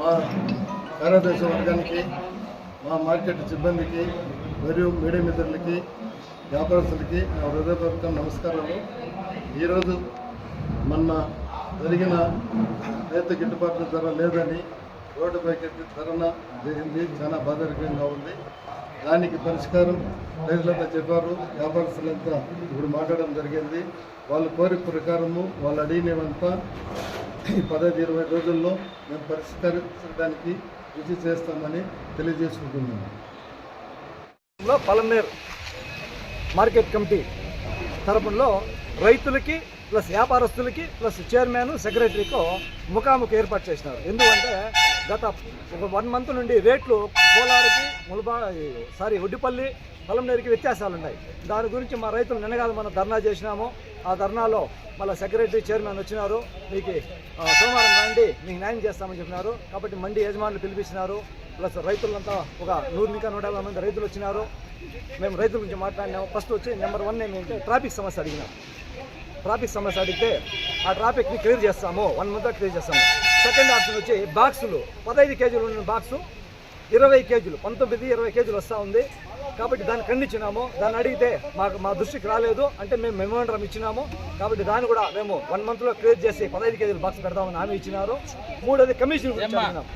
మా కార్యదర్శి వర్గానికి, మా మార్కెట్ సిబ్బందికి మరియు మీడియా మిత్రులకి, వ్యాపారస్తులకి నా హృదయపూర్వక నమస్కారాలు. ఈరోజు మొన్న జరిగిన రైతు గిట్టుబాటు ధర లేదని రోడ్డుపైకి ధరణ జరిగింది. చాలా బాధాకరంగా ఉంది. దానికి పరిష్కారం రైతులంతా చెప్పారు, వ్యాపారస్తులంతా ఇప్పుడు మాట్లాడడం జరిగింది. వాళ్ళ కోరిక ప్రకారము వాళ్ళు అడిగినవంతా ఈ 15-20 రోజుల్లో మేము పరిష్కరించడానికి కృషి చేస్తామని తెలియజేసుకుంటున్నాము. పలమనేరు మార్కెట్ కమిటీ తరపులో రైతులకి ప్లస్ వ్యాపారస్తులకి ప్లస్ చైర్మన్ సెక్రటరీకి ముఖాముఖి ఏర్పాటు చేసినారు. ఎందుకంటే గత ఒక 1 మంత్ నుండి రేట్లు కోలారుకి ఉడ్డిపల్లి పలమనేరుకి వ్యత్యాసాలు ఉన్నాయి. దాని గురించి మా రైతులు నిన్నగాదు మనం ధర్నా చేసినాము. ఆ ధర్నాలో మళ్ళీ సెక్రటరీ చైర్మన్ వచ్చినారు. మీకు సోమవారం రండి, మీకు న్యాయం చేస్తామని చెప్పినారు. కాబట్టి మండి యజమానులు పిలిపించినారు. ప్లస్ రైతులంతా ఒక 100-150 మంది రైతులు వచ్చినారు. మేము రైతుల గురించి మాట్లాడినాము. ఫస్ట్ వచ్చి నెంబర్ 1 ఏంటంటే ట్రాఫిక్ సమస్య అడిగినాం. ట్రాఫిక్ సమస్య అడిగితే ఆ ట్రాఫిక్ని క్లియర్ చేస్తాము, 1 మంత్ క్లియర్ చేస్తాము. సెకండ్ ఆప్షన్ వచ్చి బాక్సులు 15 కేజీలు ఉన్న బాక్సు 20 కేజీలు 19-20 కేజీలు వస్తూ ఉంది. కాబట్టి దాన్ని ఖండించినాము. దాన్ని అడిగితే మా దృష్టికి రాలేదు అంటే మేము మెమోరాండం ఇచ్చినాము. కాబట్టి దాన్ని కూడా మేము 1 మంత్లో క్లియర్ చేసి 15 కేజీలు బాక్స్ పెడతామని హామీ ఇచ్చినారు. మూడోది కమిషన్ గురించి అడిగినాం.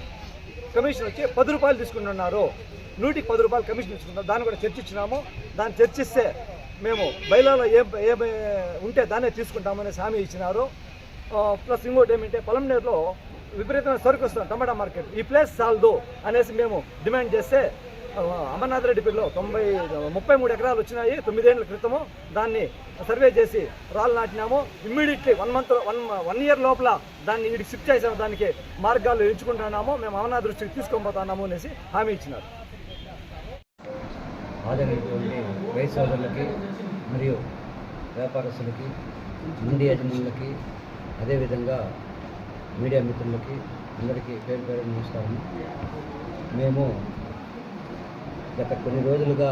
కమిషన్ వచ్చి 10 రూపాయలు తీసుకుంటున్నారు, 100కి 10 రూపాయలు కమిషన్ ఇచ్చుకుంటాం. దాన్ని కూడా చర్చించినాము. దాన్ని చర్చిస్తే మేము బయలాలో ఏ ఉంటే దాన్నే తీసుకుంటామనేసి హామీ ఇచ్చినారు. ప్లస్ ఇంకోటి ఏమంటే పలమనేరులో విపరీతమైన సరుకు వస్తుంది టమాటా మార్కెట్, ఈ ప్లేస్ చాలదు అనేసి మేము డిమాండ్ చేస్తే అమర్నాథ్ రెడ్డి పేరులో 33 ఎకరాలు వచ్చినాయి 9 ఏళ్ల క్రితము. దాన్ని సర్వే చేసి రాళ్ళు నాటినాము. ఇమ్మీడియట్లీ 1 ఇయర్ లోపల దాన్ని వీడికి షిఫ్ట్ చేసాము. దానికి మార్గాలు ఎంచుకుంటున్నాము. మేము అమర్నాథ్ దృష్టికి తీసుకొని పోతున్నాము అనేసి హామీ ఇచ్చినారు. హాజరైనటువంటి రైతు సోదరులకి మరియు వ్యాపారస్తులకి, మండి యజమానులకి, అదేవిధంగా మీడియా మిత్రులకి అందరికీ పేరు పేరు నమస్కారం. మేము గత కొన్ని రోజులుగా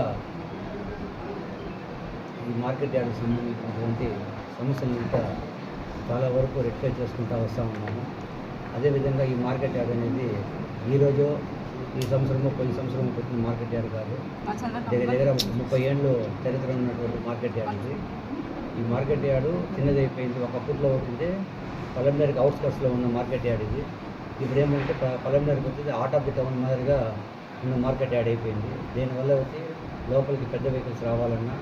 ఈ మార్కెట్ యార్డ్కి సంబంధించినటువంటి సమస్యలంతా చాలా వరకు రెక్టిఫై చేసుకుంటూ వస్తూ ఉన్నాము. అదేవిధంగా ఈ మార్కెట్ యార్డ్ అనేది ఈరోజు ఈ సంవత్సరము పోయిన సంవత్సరం పెట్టిన మార్కెట్ యార్డ్ కాదు. దగ్గర 30 ఏళ్ళు చరిత్ర ఉన్నటువంటి మార్కెట్ యార్డ్ ఇది. ఈ మార్కెట్ యార్డు చిన్నదైపోయింది. ఒకప్పట్లో వచ్చింది పలమనేరుకి అవుట్స్కట్స్లో ఉన్న మార్కెట్ యార్డ్ ఇది. ఇప్పుడు ఏమంటే పలమనేరుకి వచ్చేది ఆర్ట్ ఆఫ్ ది టౌన్ మాదిరిగా ఉన్న మార్కెట్ యార్డ్ అయిపోయింది. దీనివల్ల వచ్చి లోపలికి పెద్ద వెహికల్స్ రావాలన్నా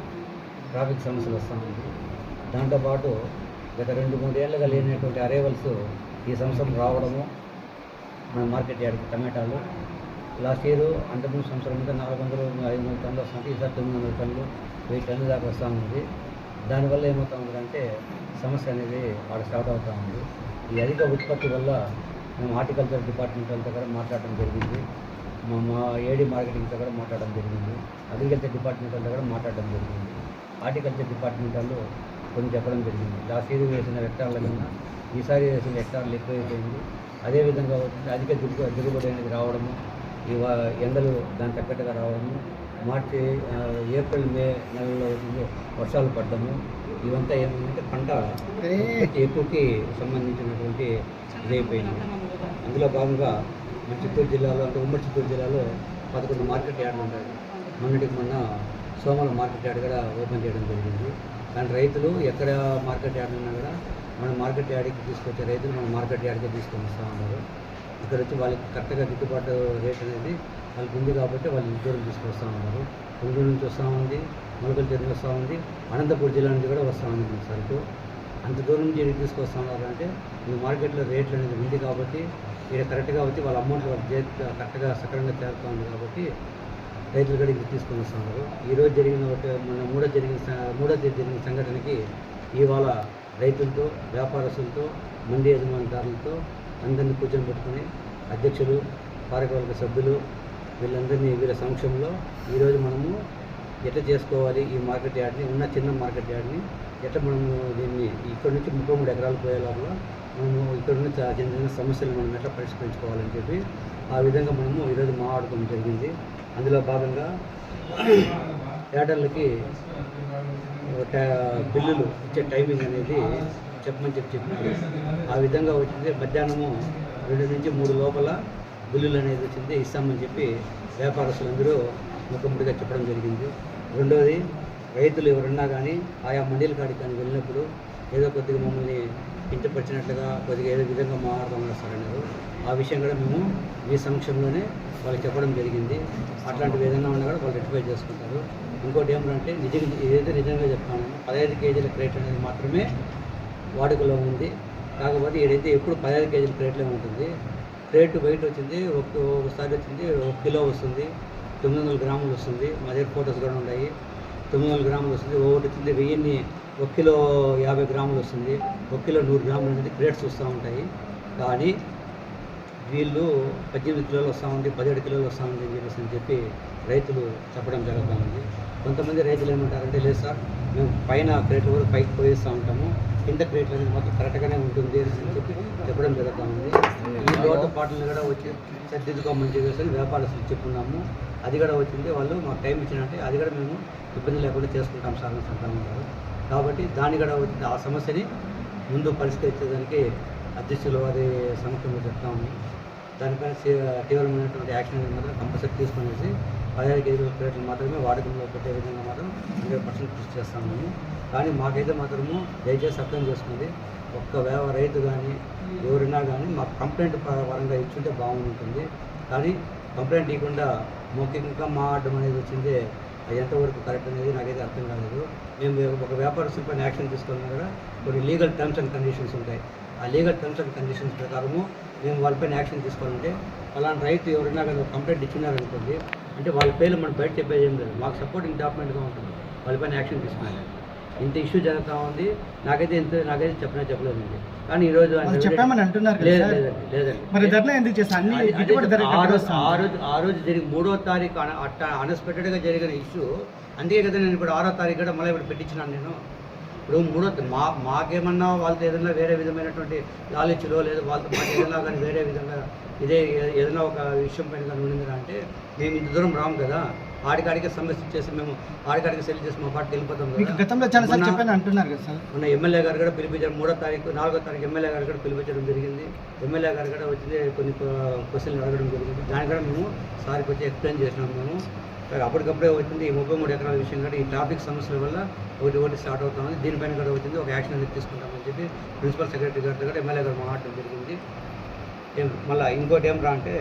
ట్రాఫిక్ సమస్యలు వస్తూ ఉంది. దాంతోపాటు గత 2-3 ఏళ్ళుగా లేనటువంటి అరైవల్స్ ఈ సంవత్సరం రావడము మన మార్కెట్ యార్డ్కి టమాటాలు లాస్ట్ ఇయర్ అంతకుముందు సంవత్సరం అంతా 400-500 టన్నులు వస్తుంది. ఈసారి 900 టన్నులు 1000 టన్నుల దాకా వస్తూ ఉంది. దానివల్ల ఏమవుతూ ఉందంటే సమస్య అనేది ఆడ స్టార్ట్ అవుతూ ఉంది. ఈ అధిక ఉత్పత్తి వల్ల మేము హార్టికల్చర్ డిపార్ట్మెంట్ వాళ్ళతో కూడా మాట్లాడడం జరిగింది. మా ఏడీ మార్కెటింగ్తో కూడా మాట్లాడడం జరిగింది. అగ్రికల్చర్ డిపార్ట్మెంట్ వాళ్ళతో కూడా మాట్లాడడం జరిగింది. హార్టికల్చర్ డిపార్ట్మెంట్ వాళ్ళు కొన్ని చెప్పడం జరిగింది. లాస్ట్ ఇయర్ వేసిన హెక్టార్ల కన్నా ఈసారి వేసిన హెక్టార్లు ఎక్కువైపోయింది. అదేవిధంగా వచ్చింది అధిక దిగుబడి అనేది రావడము, ఈ ఎండలు దాని తగ్గట్టుగా రావడము, మార్చి ఏప్రిల్ మే నెలలో వర్షాలు పడ్డము, ఇవంతా ఏమైందంటే పంట ఎక్కువకి సంబంధించినటువంటి ఇదైపోయింది. అందులో భాగంగా మన చిత్తూరు జిల్లాలో అంటే ఉమ్మడి చిత్తూరు జిల్లాలో 11 మార్కెట్ యార్డులు ఉన్నాయి. మొన్న సోమవారం మార్కెట్ యార్డ్ కూడా ఓపెన్ చేయడం జరిగింది. కానీ రైతులు ఎక్కడ మార్కెట్ యార్డ్ ఉన్నా కూడా మన మార్కెట్ యార్డ్కి తీసుకొచ్చే రైతులు మన మార్కెట్ యార్డ్కే తీసుకొని వస్తూ ఉన్నారు. ఇక్కడ వచ్చి వాళ్ళకి కరెక్ట్గా గిట్టుబాటు రేట్ అనేది వాళ్ళకి ఉంది కాబట్టి వాళ్ళు దూరం తీసుకొస్తూ ఉన్నారు. గుంటూరు నుంచి వస్తూ ఉంది, మొలకల్చెరు వస్తూ ఉంది, అనంతపురం జిల్లా నుంచి కూడా వస్తూ ఉంది సరుకు. అంత దూరం నుంచి ఇక్కడికి తీసుకొస్తూ ఉన్నారు అంటే ఈ మార్కెట్లో రేట్లు అనేది ఉంది కాబట్టి ఇక్కడ కరెక్ట్గా వచ్చి వాళ్ళ అమౌంట్ వాళ్ళ కరెక్ట్గా సక్రమంగా చేరుతూ ఉంది కాబట్టి రైతులు కూడా ఇక్కడ తీసుకొని వస్తున్నారు. ఈరోజు జరిగిన మూడో తేదీ జరిగిన సంఘటనకి ఇవాళ రైతులతో, వ్యాపారస్తులతో, మండి యజమానిదారులతో అందరినీ కూర్చొని పెట్టుకుని అధ్యక్షులు, కార్యవర్గ సభ్యులు వీళ్ళ సమక్షంలో ఈరోజు మనము ఎట్లా చేసుకోవాలి ఈ మార్కెట్ యార్డ్ని, ఉన్న చిన్న మార్కెట్ యార్డ్ని ఎట్లా మనము దీన్ని ఇక్కడ నుంచి 33 ఎకరాలు పోయే లోపల మనము ఇక్కడ ఉన్న చిన్న చిన్న సమస్యలు మనం ఎట్లా పరిష్కరించుకోవాలని చెప్పి ఆ విధంగా మనము ఈరోజు మాట్లాడుకోవడం జరిగింది. అందులో భాగంగా యార్డర్లకి బిల్లులు ఇచ్చే టైమింగ్ అనేది చెప్పమని చెప్పారు. ఆ విధంగా వచ్చింది మధ్యాహ్నము 2 నుంచి 3 లోపల బిల్లులు అనేది వచ్చింది ఇస్తామని చెప్పి వ్యాపారస్తులందరూ ముఖముడిగా చెప్పడం జరిగింది. రెండోది, రైతులు ఎవరన్నా కానీ ఆయా మండీల కాడికి కానీ వెళ్ళినప్పుడు ఏదో కొద్దిగా మమ్మల్ని కించపరిచినట్లుగా కొద్దిగా ఏదో విధంగా మాట్లాడడం సారన్నారు. ఆ విషయం కూడా మేము మీ సమక్షంలోనే వాళ్ళకి చెప్పడం జరిగింది. అట్లాంటివి ఏదైనా ఉన్నా కూడా వాళ్ళు రెక్టిఫై చేసుకుంటారు. ఇంకోటి ఏమంటే ఏదైతే నిజంగా చెప్తాను, 15 కేజీల క్రేట్ అనేది మాత్రమే వాడుకలో ఉంది. కాకపోతే ఏదైతే ఎప్పుడు 15 కేజీల క్రేట్లో ఉంటుంది. క్రేట్ వెయిట్ వచ్చింది ఒకసారి వచ్చింది 1 కిలో వస్తుంది, 900 గ్రాములు వస్తుంది. మా దగ్గర ఫోటోస్ కూడా ఉన్నాయి. 900 గ్రాములు వస్తుంది. ఒకటి వచ్చింది 1 కిలో 50 గ్రాములు వస్తుంది, 1 కిలో 100 గ్రాములు అనేది క్రేట్స్ వస్తూ ఉంటాయి. కానీ వీళ్ళు 18 కిలోలు వస్తూ ఉంది, 17 కిలోలు వస్తూ ఉంది అని చెప్పి రైతులు చెప్పడం జరుగుతూ ఉంది. కొంతమంది రైతులు ఏమంటారంటే, లేదు సార్ మేము పైన క్రేట్ల వరకు పైకి పోయిస్తూ ఉంటాము, కింద క్రేట్లు అనేది మాత్రం కరెక్ట్గానే ఉంటుంది అని చెప్పి చెప్పడం జరుగుతూ ఉంది. ఈ లోటుపాట్లను కూడా వచ్చి సర్దిద్దుకోమని చెప్పేసి వ్యాపారస్తులు చెప్పుకున్నాము. అది కూడా వచ్చింది. వాళ్ళు మాకు టైం ఇచ్చినట్టే అది కూడా మేము ఇబ్బంది లేకుండా చేసుకుంటాం సార్ అని చెప్తా ఉంటారు. కాబట్టి దాన్ని కూడా వచ్చింది. ఆ సమస్యని ముందు పరిష్కరించేదానికి అధ్యక్షులు వారి సమక్షంలో చెప్తా ఉన్నాం. దానిపైన తీవ్రమైనటువంటి యాక్షన్ అనేది మాత్రం కంపల్సరీ తీసుకునేసి 15 కేజీల క్రేట్లు మాత్రమే వాడకంలో పెట్టే విధంగా మాత్రం 100% కృషి చేస్తాము. కానీ మాకైతే మాత్రము దయచేసి అర్థం చేసుకుంది, ఒక్క రైతు కానీ ఎవరైనా కానీ మాకు కంప్లైంట్ పరంగా ఇచ్చుంటే బాగుంటుంది. కానీ కంప్లైంట్ ఇవ్వకుండా మౌఖికంగా మాట్లాడడం అనేది వచ్చింది. అది ఎంతవరకు కరెక్ట్ అనేది నాకైతే అర్థం కాలేదు. మేము ఒక వ్యాపారస్తుల పైన యాక్షన్ తీసుకున్నా కూడా కొన్ని లీగల్ టర్మ్స్ అండ్ కండిషన్స్ ఉంటాయి. ఆ లీగల్ టర్మ్స్ అండ్ కండిషన్స్ ప్రకారము మేము వాళ్ళపైన యాక్షన్ తీసుకోవాలంటే అలాంటి రైతు ఎవరైనా కానీ కంప్లైంట్ ఇచ్చినారనుకోండి, అంటే వాళ్ళ పేర్లు మనం బయట చెప్పేది ఏం లేదు, మాకు సపోర్టింగ్ డాక్యుమెంట్గా ఉంటుంది. వాళ్ళపైన యాక్షన్ తీసుకున్నాను. ఇంత ఇష్యూ జరుగుతూ ఉంది. నాకైతే చెప్పలేదండి. కానీ ఈరోజు చెప్పామని అంటున్నారు. లేదండి. ఆ రోజు జరిగి 3వ తారీఖు అన్ఎక్స్పెక్టెడ్గా జరిగిన ఇష్యూ. అందుకే కదా నేను ఇప్పుడు 6వ తారీఖు కూడా మళ్ళీ ఇప్పుడు పెట్టించినాను. నేను ఇప్పుడు మాకేమన్నా వాళ్ళతో ఏదైనా వేరే విధమైనటువంటి లాలిచ్చులో లేదా వాళ్ళతో మాకు ఏదైనా కానీ వేరే విధంగా ఇదే ఏదైనా ఒక విషయం పైన కానీ ఉండిందిరా అంటే మేము ఇంత దూరం రాము కదా. ఆడికాడికే సమస్య చేసి మేము ఆడికాడికి సెల్ చేసి మా పార్టీకి వెళ్ళిపోతాం కదా. గతంలో చాలా చెప్పాను అంటున్నారు కదా సార్. మొన్న ఎమ్మెల్యే గారు కూడా పిలిపించారు. 3వ తారీఖు 4వ తారీఖు ఎమ్మెల్యే గారు కూడా పిలిపించడం జరిగింది. ఎమ్మెల్యే గారు కూడా వచ్చి కొన్ని క్వశ్చన్లు అడగడం జరిగింది. దాన్ని కూడా మేము సార్కి వచ్చి ఎక్స్ప్లెయిన్ చేసినాము. మేము అప్పటికప్పుడే వచ్చింది ఈ 33 ఎకరాల విషయం కూడా ఈ ట్రాఫిక్ సమస్యల వల్ల ఒకటి స్టార్ట్ అవుతుంది. దీనిపైన కూడా వచ్చింది ఒక యాక్షన్ అనేది తీసుకుంటామని చెప్పి ప్రిన్సిపల్ సెక్రటరీ గారితో కూడా ఎమ్మెల్యే గారు మాట్లాడడం జరిగింది. మళ్ళీ ఇంకోటి ఏమరా అంటే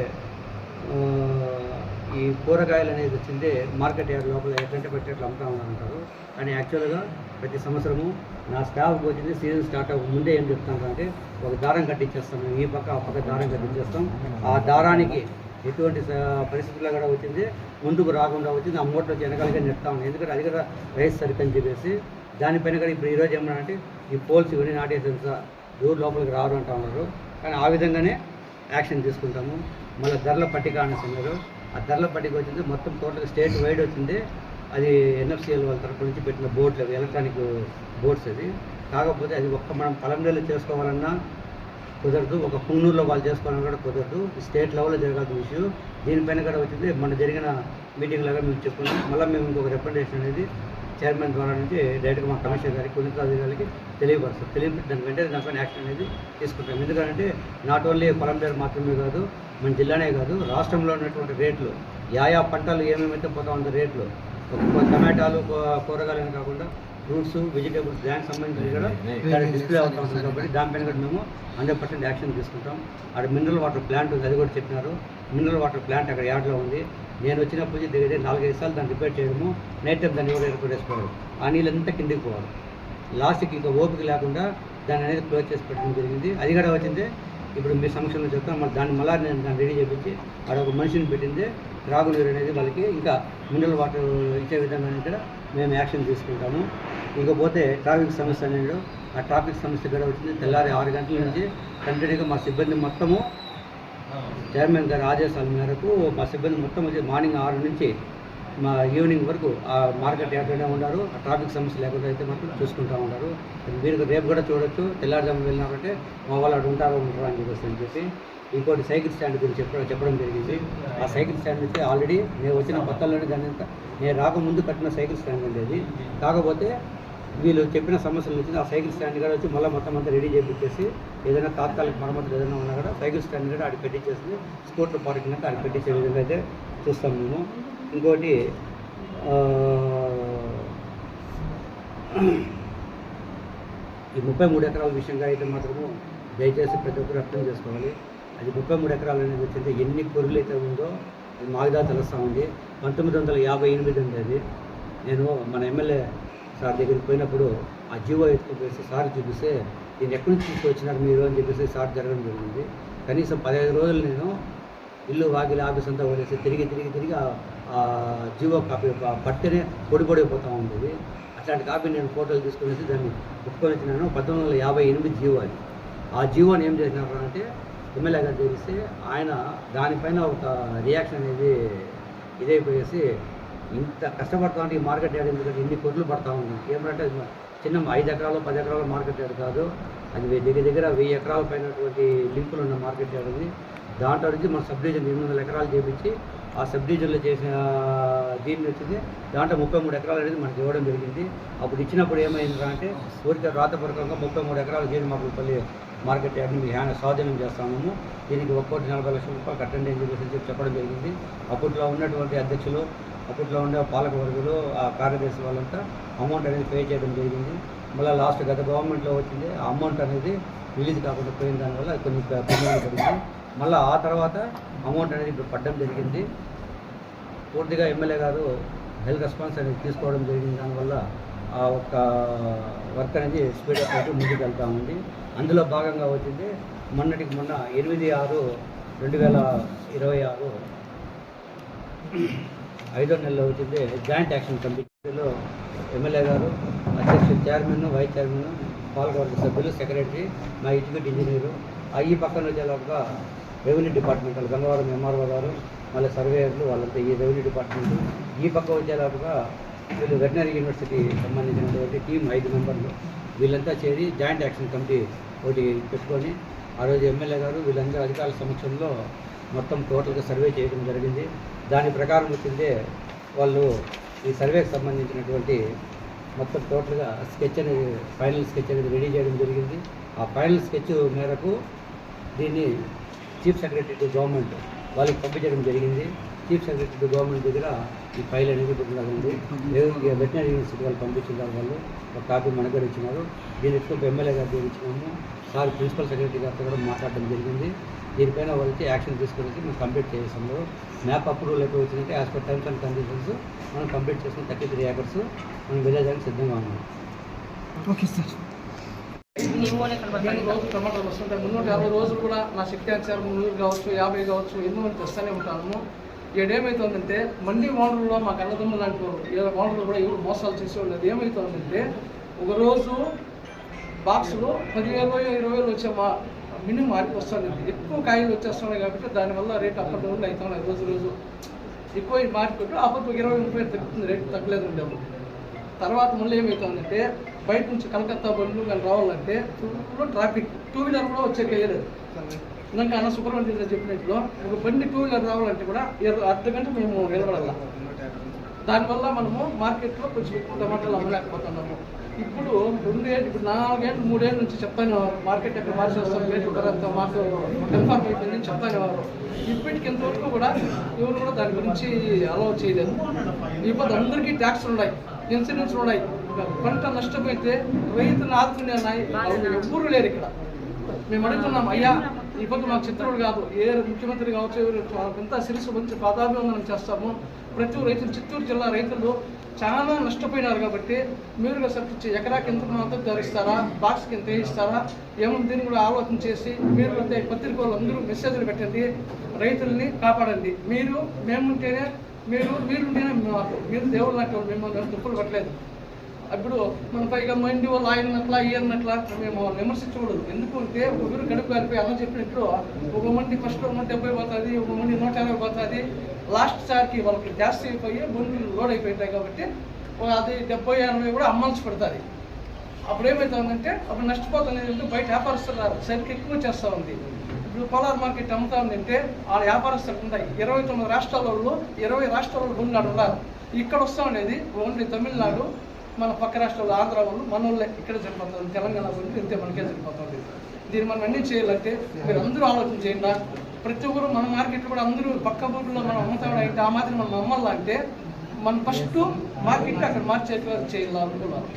ఈ కూరగాయలు అనేది వచ్చింది మార్కెట్ యార్డ్ లోపల ఎట్లంటే పెట్టేట్లు అమ్ముతా ఉన్నారంటారు. కానీ యాక్చువల్గా ప్రతి సంవత్సరము నా స్టాఫ్కి వచ్చింది సీజన్ స్టార్ట్ అవ్వ ముందే ఏం చెప్తాను అంటే ఒక దారం కట్టించేస్తాం. మేము ఈ పక్క ఆ పక్క దారం కట్టించేస్తాం. ఆ దారానికి ఎటువంటి పరిస్థితుల్లో కూడా వచ్చింది ముందుకు రాకుండా వచ్చింది. ఆ మూటలో వెనకాలగా నెడతా ఉంది. ఎందుకంటే అది కూడా రైస్ సరికని చెప్పేసి దానిపైన కూడా ఇప్పుడు ఈరోజు ఏమన్నా ఈ పోల్స్ ఇవన్నీ నాటేసేంత దూరం లోపలికి రారు అంటూ ఉన్నారు. కానీ ఆ విధంగానే యాక్షన్ తీసుకుంటాము. మళ్ళీ ధరల పట్టిక అనేసి ఉన్నారు. ఆ ధరల పట్టిక వచ్చింది మొత్తం టోటల్ స్టేట్ వైడ్ వచ్చింది. అది ఎన్ఎఫ్సిఎల్ వాళ్ళ తరఫు నుంచి పెట్టిన బోర్డులు అవి ఎలక్ట్రానిక్ బోర్డ్స్ అది. కాకపోతే అది ఒక్క మనం పలంనేరులో చేసుకోవాలన్నా కుదరదు, ఒక పుంగనూరులో వాళ్ళు చేసుకోవాలని కూడా కుదరదు. స్టేట్ లెవెల్లో జరగాల్సిన ఇష్యూ. దీనిపైన కూడా వచ్చింది మన జరిగిన మీటింగ్లాగా మేము చెప్పుకున్నాం. మళ్ళీ మేము ఇంకొక రిప్రజెంటేషన్ అనేది చైర్మన్ ద్వారా నుంచి డైరెక్ట్గా మా కమిషనర్ గారికి ఉన్నతాధికారులకి తెలియపరుస్తాం. దాని వెంటనే దానిపైన యాక్షన్ అనేది తీసుకుంటాం. ఎందుకంటే నాట్ ఓన్లీ పలంనేరు మాత్రమే కాదు, మన జిల్లానే కాదు రాష్ట్రంలో ఉన్నటువంటి రేట్లు ఆయా పంటలు ఏమేమైతే పోతా ఉందో రేట్లు టమాటాలు కూరగాయలని కాకుండా ఫ్రూట్స్ వెజిటేబుల్స్ దానికి సంబంధించి కూడా డిస్ప్లే అవుతూ ఉంటుంది. కాబట్టి దానిపైన కూడా మేము 100% యాక్షన్ తీసుకుంటాం. అక్కడ మినరల్ వాటర్ ప్లాంట్ ఉంది, అది కూడా చెప్పినారు. మినరల్ వాటర్ ప్లాంట్ అక్కడ యార్డ్లో ఉంది. నేను వచ్చినప్పుడు దగ్గర 4-5 సార్లు దాన్ని రిపేర్ చేయడము, నైట్ టైం దాన్ని ఎవరు ఏర్పాటు చేసుకోవాలి. ఆ నీళ్ళంతా కిందికి పోవాలి. లాస్ట్కి ఇంకా ఓపిక లేకుండా దాన్ని అనేది క్లోజ్ చేసి పెట్టడం జరిగింది. అది కూడా వచ్చింది ఇప్పుడు మీ సమక్షంలో చెప్తాం. మళ్ళీ నేను దాన్ని రెడీ చేయించి అక్కడ ఒక మనిషిని పెట్టింది. త్రాగునీరు అనేది వాళ్ళకి ఇంకా మినరల్ వాటర్ ఇచ్చే విధంగా కూడా మేము యాక్షన్ తీసుకుంటాము. ఇకపోతే ట్రాఫిక్ సమస్య అనేది ఆ ట్రాఫిక్ సమస్య కూడా వచ్చింది. తెల్లారి 6 గంటల నుంచి కంటిన్యూగా మా సిబ్బంది మొత్తము చైర్మన్ గారి ఆదేశాల మేరకు మా సిబ్బంది మొత్తం వచ్చి మార్నింగ్ 6 నుంచి మా ఈవినింగ్ వరకు ఆ మార్కెట్ యార్డ్లోనే ఉన్నారు. ఆ ట్రాఫిక్ సమస్య లేకుండా అయితే మాత్రం చూసుకుంటూ ఉన్నారు. మీరు రేపు కూడా చూడొచ్చు. తెల్లారుజాము వెళ్ళినారంటే మా వాళ్ళు అక్కడ ఉంటారు అని చెప్పి. ఇంకోటి సైకిల్ స్టాండ్ గురించి చెప్పడం జరిగింది. ఆ సైకిల్ స్టాండ్ అయితే ఆల్రెడీ నేను వచ్చిన కొత్తలోనే దాని నేను రాకముందు కట్టిన సైకిల్ స్టాండ్ ఉండేది. కాకపోతే వీళ్ళు చెప్పిన సమస్యలు వచ్చింది. ఆ సైకిల్ స్టాండ్ కూడా వచ్చి మళ్ళీ మొత్తం అంతా రెడీ చేయించేసి ఏదైనా తాత్కాలిక మరమ్మతులు ఏదైనా ఉన్నా కూడా సైకిల్ స్టాండ్ కూడా ఆడికి పెట్టించేసి స్కూటర్ పార్కింగ్ అంటే ఆడికి పెట్టించే విధంగా అయితే చూస్తాం మేము. ఇంకోటి ఈ 33 ఎకరాల విషయంగా అయితే మాత్రము దయచేసి ప్రతి ఒక్కరు అర్థం చేసుకోవాలి. అది 33 ఎకరాలు అనేది వచ్చింటే ఎన్ని కొరులు అయితే ఉందో అది మాకు తెలుస్తూ ఉంది. 1958 ఉంది అది. నేను మన ఎమ్మెల్యే సార్ దగ్గరికి పోయినప్పుడు ఆ జీవో ఎత్తుకుపోయి సార్ చూపిస్తే దీన్ని ఎక్కడి నుంచి తీసుకొచ్చినారు మీరు అని చెప్పేసి సార్ జరగడం జరిగింది. కనీసం 15 రోజులు నేను ఇల్లు వాకిలి ఆఫీస్ అంతా వదిలేసి తిరిగి ఆ జీవో కాపీ పట్టనే పొడిపోతూ ఉండేది. అట్లాంటి కాపీ నేను ఫోటోలు తీసుకునేసి దాన్ని ఒప్పుకొని వచ్చినాను. 1958 జీవో అది. ఆ జీవోని ఏం చేసినారు అంటే ఎమ్మెల్యే గారు తెలిస్తే ఆయన దానిపైన ఒక రియాక్షన్ అనేది ఇదైపోయేసి ఇంత కష్టపడతా ఉంటే ఈ మార్కెట్ యార్డ్ ఎందుకంటే ఇన్ని కొట్లు పడతా ఉంది. ఏమంటే చిన్న 5 ఎకరాలు 10 ఎకరాల మార్కెట్ యార్డ్ కాదు, అది దగ్గర 1000 ఎకరాల పైనటువంటి లింకులు ఉన్న మార్కెట్ యార్డ్ ఉంది. దాంట్లో నుంచి మన సబ్ డివిజన్ 800 ఎకరాలు చేపించి ఆ సబ్ డివిజన్లో చేసిన దీన్ని వచ్చింది. దాంట్లో 33 ఎకరాలు అనేది మనకి ఇవ్వడం జరిగింది. అప్పుడు ఇచ్చినప్పుడు ఏమైంది అంటే ఊరికే రాతపూర్వకంగా 33 ఎకరాలు జీడిమాకులపల్లి మార్కెట్ యార్డ్ని మీ స్వాధీనం చేస్తాము, దీనికి 1,40 లక్షల రూపాయలు కట్టండి అని చెప్పి చెప్పడం జరిగింది. అప్పట్లో ఉన్నటువంటి అధ్యక్షులు, అప్పట్లో ఉండే పాలకవర్గులు, ఆ కార్యదర్శి వాళ్ళంతా అమౌంట్ అనేది పే చేయడం జరిగింది. మళ్ళీ లాస్ట్ గత గవర్నమెంట్లో వచ్చింది ఆ అమౌంట్ అనేది రిలీజ్ కాకుండా పోయిన దానివల్ల కొన్ని పెండింగ్ పడింది. మళ్ళీ ఆ తర్వాత అమౌంట్ అనేది ఇప్పుడు పడడం జరిగింది. పూర్తిగా ఎమ్మెల్యే గారు హెల్త్ రెస్పాన్స్ అనేది తీసుకోవడం జరిగింది. దానివల్ల ఆ ఒక్క వర్క్ అనేది స్పీడప్ అయితే ముందుకు వెళ్తూ ఉంది. అందులో భాగంగా వచ్చింది మొన్న 8/6/2026 5వ నెలలో వచ్చింది జాయింట్ యాక్షన్ కమిటీలో ఎమ్మెల్యే గారు, అధ్యక్షుడు, చైర్మన్, వైస్ చైర్మన్, పాలకవర్గ సభ్యులు, సెక్రటరీ, మా ఎగ్జిక్యూటివ్ ఇంజనీరు, ఈ పక్కన వచ్చేలాగా రెవెన్యూ డిపార్ట్మెంట్ వాళ్ళు గంగవరం ఎంఆర్ఓ గారు, మళ్ళీ సర్వేయర్లు వాళ్ళంతా ఈ రెవెన్యూ డిపార్ట్మెంట్, ఈ పక్క వచ్చేలాగా వీళ్ళు వెటనరీ యూనివర్సిటీ సంబంధించినటువంటి టీం 5 మెంబర్లు వీళ్ళంతా చేరి జాయింట్ యాక్షన్ కమిటీ ఒకటి పెట్టుకొని ఆ రోజు ఎమ్మెల్యే గారు వీళ్ళందరూ అధికారుల సమక్షంలో మొత్తం టోటల్గా సర్వే చేయడం జరిగింది. దాని ప్రకారం వచ్చిందే వాళ్ళు ఈ సర్వేకి సంబంధించినటువంటి మొత్తం టోటల్గా స్కెచ్ అనేది ఫైనల్ స్కెచ్ అనేది రెడీ చేయడం జరిగింది. ఆ ఫైనల్ స్కెచ్ మేరకు దీన్ని చీఫ్ సెక్రటరీ టు గవర్నమెంట్ వాళ్ళకి పంపించడం జరిగింది. చీఫ్ సెక్రటరీ టు గవర్నమెంట్ దగ్గర ఈ ఫైల్ అనేది ఉంది. వెటనరీ యూనివర్సిటీ వాళ్ళు పంపించినారు. వాళ్ళు ఒక కాపీ మన దగ్గర ఇచ్చినారు. దీని ఎక్కువ ఎమ్మెల్యే గారి దగ్గర ఇచ్చినాము. సార్ ప్రిన్సిపల్ సెక్రటరీ గారితో కూడా మాట్లాడడం జరిగింది. దీనిపైన వాళ్ళకి యాక్షన్ తీసుకుని మేము కంప్లీట్ చేసాము. మ్యాప్ అప్రూవల్ ఎప్పుడు వచ్చిందంటే as per terms and conditions మనం కంప్లీట్ చేసుకుని 33 ఏకర్స్ మనం విలేజ్కి సిద్ధంగా ఉన్నాం. Okay sir. టమాటాలు వస్తుంటాయి. 350 రోజులు కూడా నా శక్తి అనుసారం 100 కావచ్చు, 50 కావచ్చు, ఎన్నో మంది తెస్తూనే ఉంటాము. ఏమవుతుందంటే మండీ ఓనర్లో మాకు అన్నదమ్ములు లాంటి వాళ్ళు ఓనర్లు కూడా ఎవరు మోసాలు చేసేవాళ్ళు. అది ఏమవుతుందంటే ఒకరోజు బాక్సులో 10,000-20,000 వచ్చే మినిమం ఆడికి వస్తుంది. ఎక్కువ కాయలు వచ్చేస్తున్నాయి కాబట్టి దానివల్ల రేటు అప్పటి నుండి అవుతున్నాయి. రోజు ఎక్కువ మార్కెట్ అప్పటికి 20-30 తగ్గుతుంది, రేటు తగ్గలేదు ఉండేవి. తర్వాత మళ్ళీ ఏమవుతుందంటే బయట నుంచి కలకత్తా బండ్లు కానీ రావాలంటే ఫుల్ ట్రాఫిక్, 2 వీలర్ కూడా వచ్చేయలేదు. ఇందాక అన్న సుబ్రహ్మణ్యం చెప్పినట్లు ఒక బండి 2 వీలర్ రావాలంటే కూడా 1/2 గంట మేము నిలబడాలి. దానివల్ల మనము మార్కెట్లో కొంచెం ఎక్కువ టమాటాలు అమ్మలేకపోతున్నాము. ఇప్పుడు 4 ఏళ్ళు 3 ఏళ్ళ నుంచి చెప్తానే మార్కెట్ ఎక్కడ మార్చేస్తాం, రేటు కరెంత మాకు కన్ఫర్మ్ అయిపోయిందని చెప్తానేవారు. ఇప్పటికి ఇంతవరకు కూడా ఎవరు కూడా దాని గురించి అలౌ చేయలేదు. ఇప్పుడు అందరికీ ట్యాక్స్లు ఉన్నాయి, ఇన్సూరెన్స్లు ఉన్నాయి. పంట నష్టపోతే రైతులను ఆదుకునే ఎవ్వరూ లేరు ఇక్కడ. మేము అడుగుతున్నాం, అయ్యా ఈ పొద్దు మాకు చిత్రుడు కాదు, ఏ ముఖ్యమంత్రి కావచ్చు, ఎంత శిరస్సు మంచి పాదాభివందనం చేస్తాము. ప్రతి రైతులు, చిత్తూరు జిల్లా రైతులు చాలా నష్టపోయినారు కాబట్టి మీరుగా సర్టించి ఎకరాకి ఎంత మద్దతు ధర ఇస్తారా, బాక్స్కి ఎంత ఇస్తారా, ఏమన్నా దీన్ని కూడా ఆలోచన చేసి మీరు పత్రిక వాళ్ళు అందరూ మెసేజ్లు పెట్టండి, రైతుల్ని కాపాడండి. మేముంటేనే మీరుంటేనే మీరు దేవుళ్ళు లాంటి వాళ్ళు, మిమ్మల్ని దుప్పులు పట్టలేదు. ఇప్పుడు మన పైగా మండి వాళ్ళు ఆయనట్లా ఈయనట్లా మేము విమర్శించకూడదు. ఎందుకంటే ఒకరు కడుపు కలిపి అన్న చెప్పినట్లు ఒక మంది ఫస్ట్ 170 పోతుంది, ఒక మంది 150 పోతుంది. లాస్ట్ సార్కి వాళ్ళకి గ్యాస్ అయిపోయి బండ్లు లోడ్ అయిపోయింటాయి కాబట్టి అది 70-80 కూడా అమ్మాల్సి పడుతుంది. అప్పుడు ఏమవుతుందంటే అప్పుడు నష్టపోతుంది. బయట వ్యాపారస్తులు సరికి ఎక్కువ చేస్తూ ఉంది. ఇప్పుడు కోలార్ మార్కెట్ అమ్ముతా ఉందంటే ఆ వ్యాపారస్తులు ఉంటాయి 29 రాష్ట్రాల వాళ్ళు, 20 రాష్ట్రాల బండ్లు ఉన్నారు. ఇక్కడ వస్తూ ఉండేది ఓన్లీ తమిళనాడు, మన పక్క రాష్ట్రాలు ఆంధ్ర వాళ్ళు మన వాళ్ళే ఇక్కడ చనిపోతుంది, తెలంగాణ వాళ్ళు ఇంతే మనకే చనిపోతుంది. దీన్ని మనం అన్నీ చేయాలంటే మీరు అందరూ ఆలోచన చేయండి. ప్రతి ఒక్కరు మన మార్కెట్లో కూడా అందరూ పక్క ఊళ్ళో మనం అమ్ముతాడు అంటే ఆ మాత్రం మనం అమ్మాలంటే మనం ఫస్ట్ మార్కెట్ అక్కడ మార్చేట్టుగా చేయాలనుకున్నాను.